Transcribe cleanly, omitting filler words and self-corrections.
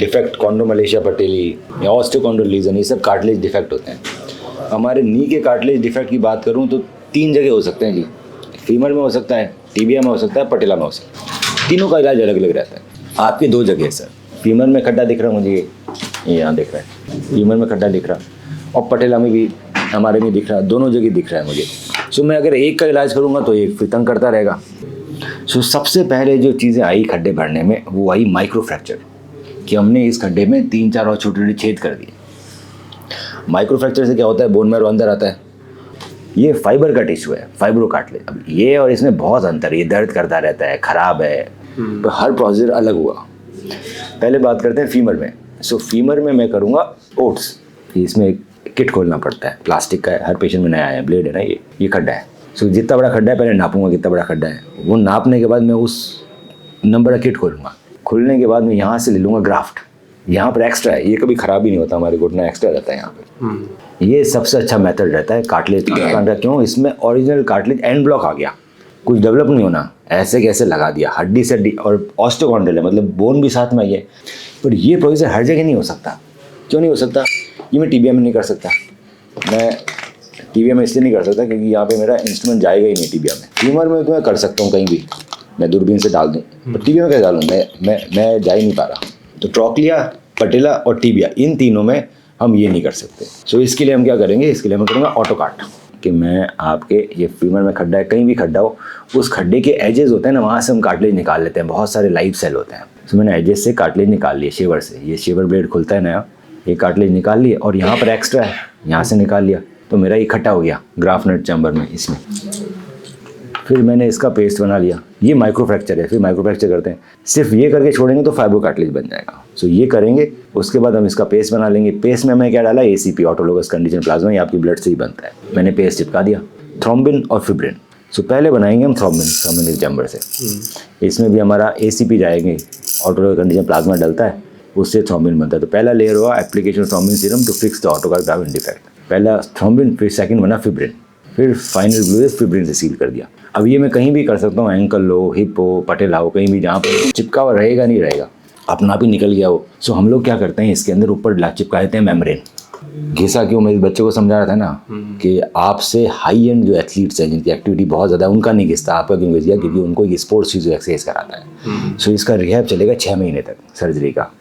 Defect कॉन्डोमलेशिया पटेली या ऑस्टियोकॉन्ड्रोलीजन, ये सब कार्टिलेज डिफेक्ट होते हैं। हमारे नी के कार्टिलेज डिफेक्ट की बात करूँ तो 3 जगह हो सकते हैं जी। फीमर में हो सकता है, टिबिया में हो सकता है, पटेला में हो सकता है। तीनों का इलाज अलग अलग रहता है। आपके 2 जगह है सर। फीमर में खड्डा दिख रहा है मुझे, ये यहाँ दिख रहा है, फीमर में खड्डा दिख रहा, और पटेला में भी हमारे में दिख रहा, दोनों जगह दिख रहा है मुझे। सो मैं अगर एक का इलाज करूँगा तो एक फिर तंग करता रहेगा। सो सबसे पहले जो चीज़ें आई खड्डे भरने में वो आई माइक्रो फ्रैक्चर, कि हमने इस खड्डे में 3-4 और छोटे छोटे छेद कर दिए। माइक्रो फ्रैक्चर से क्या होता है, बोन मैरो अंदर आता है। ये फाइबर का टिश्यू है, फाइब्रो कार्टिलेज। अब ये और इसमें बहुत अंतर है, ये दर्द करता रहता है, ख़राब है, तो हर प्रोसीजर अलग हुआ। पहले बात करते हैं फीमर में। सो फीमर में मैं करूँगा ओट्स। इसमें एक किट खोलना पड़ता है, प्लास्टिक का है, हर पेशेंट में नया है, ब्लेड है ना, ये खड्डा है। सो जितना बड़ा खड्डा है पहले नापूंगा कितना बड़ा खड्डा है, वो नापने के बाद मैं उस नंबर का किट खोलूँगा। खुलने के बाद मैं यहाँ से ले लूँगा ग्राफ्ट, यहाँ पर एक्स्ट्रा है, ये कभी ख़राब ही नहीं होता, हमारे घुटना एक्स्ट्रा रहता है यहाँ पे। ये सबसे अच्छा मेथड रहता है कार्टिलेज का। क्यों? इसमें ओरिजिनल कार्टिलेज एंड ब्लॉक आ गया, कुछ डेवलप नहीं होना, ऐसे कैसे लगा दिया, हड्डी से हड्डी, और ऑस्टियोकॉन्ड्रियल है, मतलब बोन भी साथ में आई है। पर ये प्रोसीजर हर जगह नहीं हो सकता। क्यों नहीं हो सकता? ये मैं टीबिया में नहीं कर सकता। मैं टीबिया में इसलिए नहीं कर सकता क्योंकि यहाँ पे मेरा इंस्ट्रूमेंट जाएगा ही नहीं टीबिया में। फीमर में तो मैं कर सकता हूँ कहीं भी, मैं दूरबीन से डाल दूँ, पर टीबिया में कैसे डालूँ? मैं जा ही नहीं पा रहा। तो ट्रोक्लिया, पटेला और टीबिया, इन तीनों में हम ये नहीं कर सकते। सो इसके लिए हम क्या करेंगे, इसके लिए मैं करूँगा ऑटोकाट, कि मैं आपके ये फीमर में खड्डा है, कहीं भी खड्डा हो, उस खड्डे के एजेस होते हैं ना, वहाँ से हम कार्टिलेज निकाल लेते हैं। बहुत सारे लाइव सेल होते हैं। तो मैंने एजेस से कार्टिलेज निकाल लिए, शेवर से, ये शेवर ब्लेड खुलता है नया, ये कार्टिलेज निकाल लिए, और यहाँ पर एक्स्ट्रा है, यहाँ से निकाल लिया, तो मेरा इकट्ठा हो गया ग्राफ्ट नट चैम्बर में इसमें। फिर मैंने इसका पेस्ट बना लिया। ये माइक्रो फ्रैक्चर है, फिर माइक्रो फ्रैक्चर करते हैं। सिर्फ ये करके छोड़ेंगे तो फाइब्रो कार्टिलेज बन जाएगा। सो ये करेंगे, उसके बाद हम इसका पेस्ट बना लेंगे। पेस्ट में मैं क्या डाला, ACP, ऑटोलोगस कंडीशनर प्लाज्मा, ये आपकी ब्लड से ही बनता है। मैंने पेस्ट चिपका दिया, थ्रोम्बिन और फिब्रिन। सो पहले बनाएंगे हम थ्रोम्बिन चैम्बर से। इसमें भी हमारा ACP जाएंगे, ऑटोलोगस कंडीशनर प्लाज्मा डलता है, उससे थ्रोम्बिन बनता है। तो पहला लेयर हुआ application thrombin serum to fix the ऑटोकार्डिक डिफेक्ट। पहला थ्रोम्बिन, फिर सेकंड बना फिब्रिन, फिर फाइनल ब्लू फिब्रिन से सील कर दिया। अब ये मैं कहीं भी कर सकता हूँ, एंकल हो, हिप हो, पटेला हो, कहीं भी जहाँ पर चिपका हुआ रहेगा नहीं रहेगा, अपना भी निकल गया हो। सो हम लोग क्या करते हैं, इसके अंदर ऊपर चिपका देते हैं मेम्ब्रेन। घिसा क्यों, मेरे बच्चों को समझा रहा था ना कि आपसे हाई एंड जो एथलीट्स हैं, जिनकी एक्टिविटी बहुत ज़्यादा है, उनका नहीं घिसता, आपका क्यों घिस गया? क्योंकि उनको ये स्पोर्ट्स चीज़ एक्सरसाइज कराता है। सो इसका रिहैब चलेगा 6 महीने तक सर्जरी का।